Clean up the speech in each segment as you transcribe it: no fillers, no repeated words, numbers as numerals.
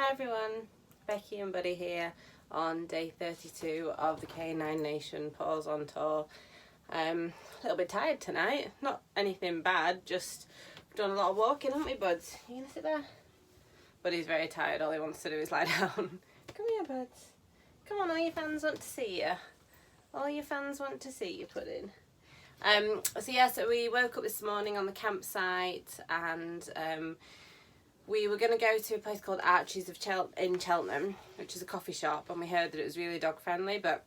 Hi everyone, Becky and Buddy here on day 32 of the K9 Nation Paws on tour. A little bit tired tonight, not anything bad, just done a lot of walking, haven't we, buds? You gonna sit there? Buddy's very tired, all he wants to do is lie down. Come here, buds. Come on, all your fans want to see you. All your fans want to see you, Pudding. So we woke up this morning on the campsite and we were going to go to a place called Archie's in Cheltenham, which is a coffee shop, and we heard that it was really dog friendly, but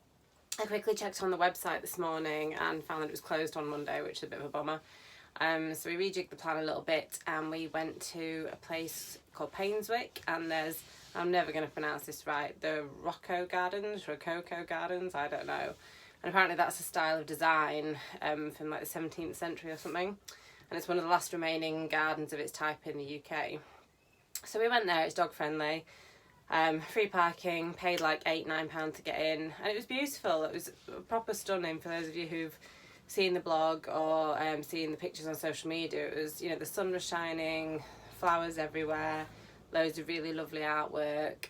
I quickly checked on the website this morning and found that it was closed on Monday, which is a bit of a bummer. So we rejigged the plan a little bit and we went to a place called Painswick, and there's, I'm never going to pronounce this right, the Rococo Gardens, I don't know. And apparently that's a style of design from like the 17th century or something. And it's one of the last remaining gardens of its type in the UK. So we went there, it's dog friendly, free parking, paid like £8-9 to get in. And it was beautiful, it was proper stunning for those of you who've seen the blog or seen the pictures on social media. It was, you know, the sun was shining, flowers everywhere, loads of really lovely artwork,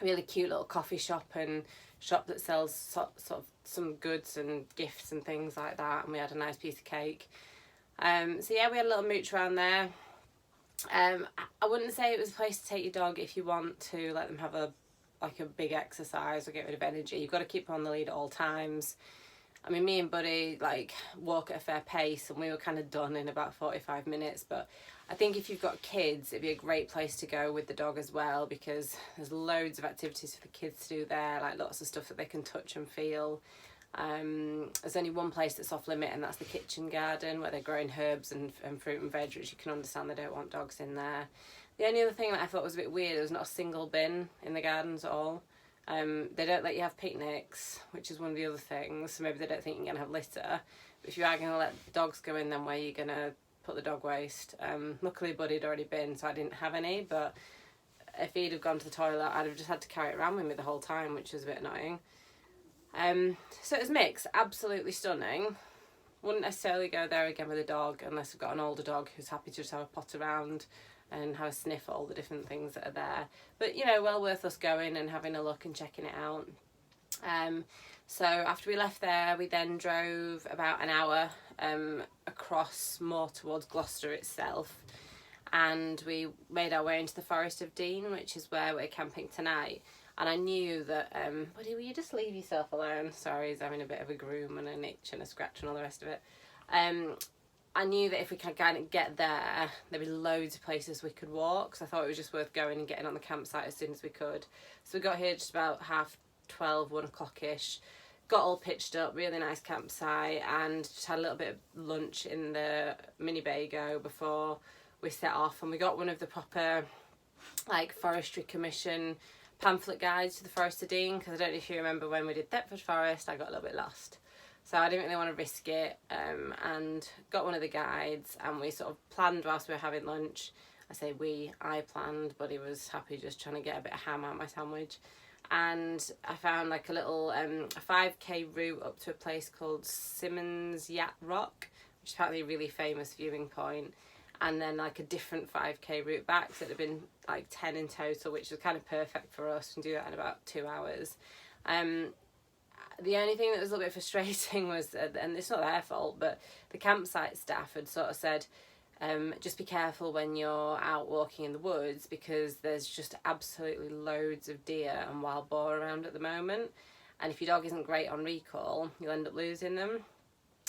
really cute little coffee shop and shop that sells sort of some goods and gifts and things like that, and we had a nice piece of cake. So yeah, we had a little mooch around there. I wouldn't say it was a place to take your dog if you want to let them have a big exercise or get rid of energy. You've got to keep them on the lead at all times. I mean, me and Buddy walk at a fair pace, and we were kind of done in about 45 minutes. But I think if you've got kids, it'd be a great place to go with the dog as well, because there's loads of activities for the kids to do there, like lots of stuff that they can touch and feel. There's only one place that's off limit, and that's the kitchen garden where they're growing herbs and fruit and veg, which you can understand they don't want dogs in there. The only other thing that I thought was a bit weird, there was not a single bin in the gardens at all. They don't let you have picnics, which is one of the other things, so maybe they don't think you're going to have litter. But if you are going to let dogs go in, then where are you going to put the dog waste? Luckily Buddy had already been, so I didn't have any, but if he'd have gone to the toilet, I'd have just had to carry it around with me the whole time, which was a bit annoying. So it was mixed, absolutely stunning. Wouldn't necessarily go there again with a dog unless I've got an older dog who's happy to just have a pot around and have a sniff at all the different things that are there. But, you know, well worth us going and having a look and checking it out. So after we left there, we then drove about an hour across more towards Gloucester itself, and we made our way into the Forest of Dean, which is where we're camping tonight. And I knew that, Buddy, will you just leave yourself alone? Sorry, he's having a bit of a groom and an itch and a scratch and all the rest of it. I knew that if we could kind of get there, there'd be loads of places we could walk. So I thought it was just worth going and getting on the campsite as soon as we could. So we got here just about 12:30, 1 o'clock-ish. Got all pitched up, really nice campsite, and just had a little bit of lunch in the mini Bago before we set off. And we got one of the proper, like, Forestry Commission pamphlet guides to the Forest of Dean, because I don't know if you remember when we did Thetford Forest, I got a little bit lost. So I didn't really want to risk it, and got one of the guides, and we sort of planned whilst we were having lunch. I planned, but he was happy just trying to get a bit of ham out of my sandwich. And I found like a little a 5k route up to a place called Simmons Yacht Rock, which is apparently a really famous viewing point. And then like a different 5k route back, so it had been like 10 in total, which was kind of perfect for us, and do that in about 2 hours. The only thing that was a little bit frustrating was, and it's not their fault, but the campsite staff had sort of said, just be careful when you're out walking in the woods, because there's just absolutely loads of deer and wild boar around at the moment, and if your dog isn't great on recall, you'll end up losing them.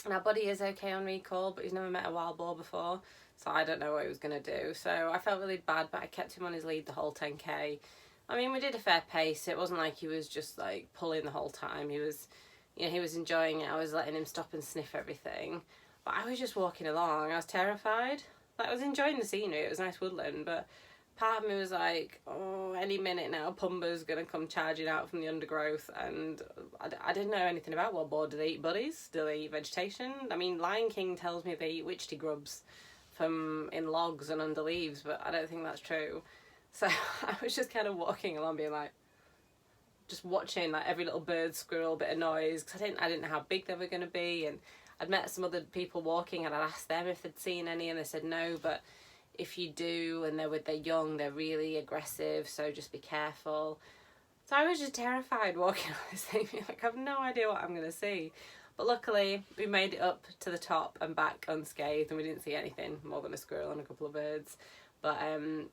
Now Buddy is okay on recall, but he's never met a wild boar before, so I don't know what he was going to do. So I felt really bad, but I kept him on his lead the whole 10k. I mean, we did a fair pace. It wasn't like he was just like pulling the whole time. He was, you know, he was enjoying it. I was letting him stop and sniff everything. But I was just walking along. I was terrified. Like, I was enjoying the scenery. It was nice woodland, but part of me was like, oh, any minute now Pumba's going to come charging out from the undergrowth. And I didn't know anything about wild boar. Do they eat buddies? Do they eat vegetation? I mean, Lion King tells me they eat witchetty grubs in logs and under leaves, but I don't think that's true. So I was just kind of walking along being like, just watching like every little bird, squirrel, bit of noise, because I didn't know how big they were going to be. And I'd met some other people walking, and I'd asked them if they'd seen any, and they said no, but if you do and they're with their young, they're really aggressive, so just be careful. So I was just terrified walking on this thing, like I have no idea what I'm going to see. But luckily we made it up to the top and back unscathed, and we didn't see anything more than a squirrel and a couple of birds. But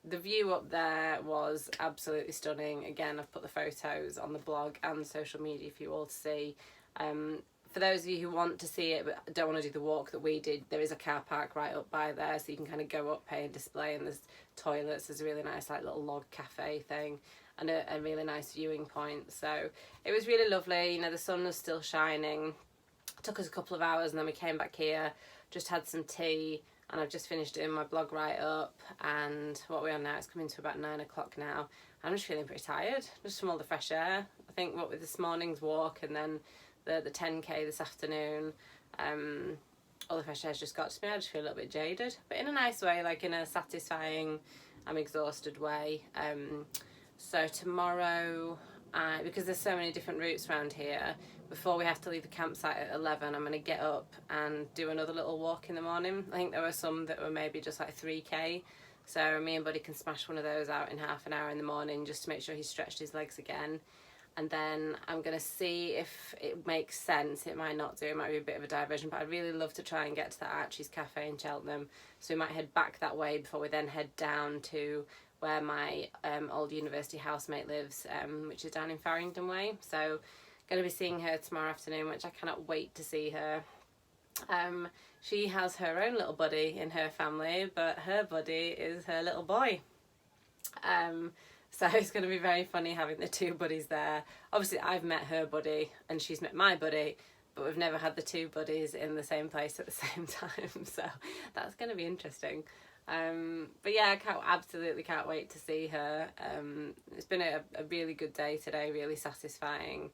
the view up there was absolutely stunning. Again, I've put the photos on the blog and social media for you all to see. For those of you who want to see it but don't want to do the walk that we did, there is a car park right up by there, so you can kind of go up, pay and display, and there's toilets. There's a really nice like little log cafe thing, and a really nice viewing point. So it was really lovely. You know, the sun was still shining. It took us a couple of hours, and then we came back here, just had some tea, and I've just finished doing my blog write-up. And what we're on now, it's coming to about 9 o'clock now. I'm just feeling pretty tired, just from all the fresh air. I think what with this morning's walk and then the 10k this afternoon, all the fresh air's just got to me. I just feel a little bit jaded, but in a nice way, like in a satisfying, I'm exhausted way. So tomorrow, because there's so many different routes around here, before we have to leave the campsite at 11, I'm going to get up and do another little walk in the morning. I think there were some that were maybe just like 3k, so me and Buddy can smash one of those out in half an hour in the morning just to make sure he's stretched his legs again. And then I'm going to see if it makes sense. It might not do, it might be a bit of a diversion, but I'd really love to try and get to that Archie's Cafe in Cheltenham. So we might head back that way before we then head down to where my old university housemate lives, which is down in Farringdon Way. So going to be seeing her tomorrow afternoon, which I cannot wait to see her. She has her own little buddy in her family, but her buddy is her little boy. So it's going to be very funny having the two buddies there. Obviously I've met her buddy and she's met my buddy, but we've never had the two buddies in the same place at the same time, so that's going to be interesting. But yeah, absolutely can't wait to see her. It's been a really good day today, really satisfying,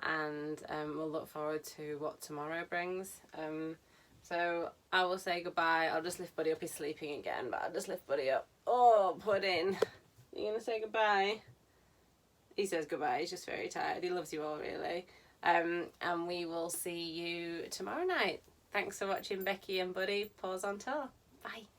and we'll look forward to what tomorrow brings. So I will say goodbye. I'll just lift Buddy up. He's sleeping again, but I'll just lift Buddy up. Oh, Pudding, you gonna say goodbye? He says goodbye. He's just very tired. He loves you all, really. And we will see you tomorrow night. Thanks for watching Becky and Buddy Paws on Tour. Bye.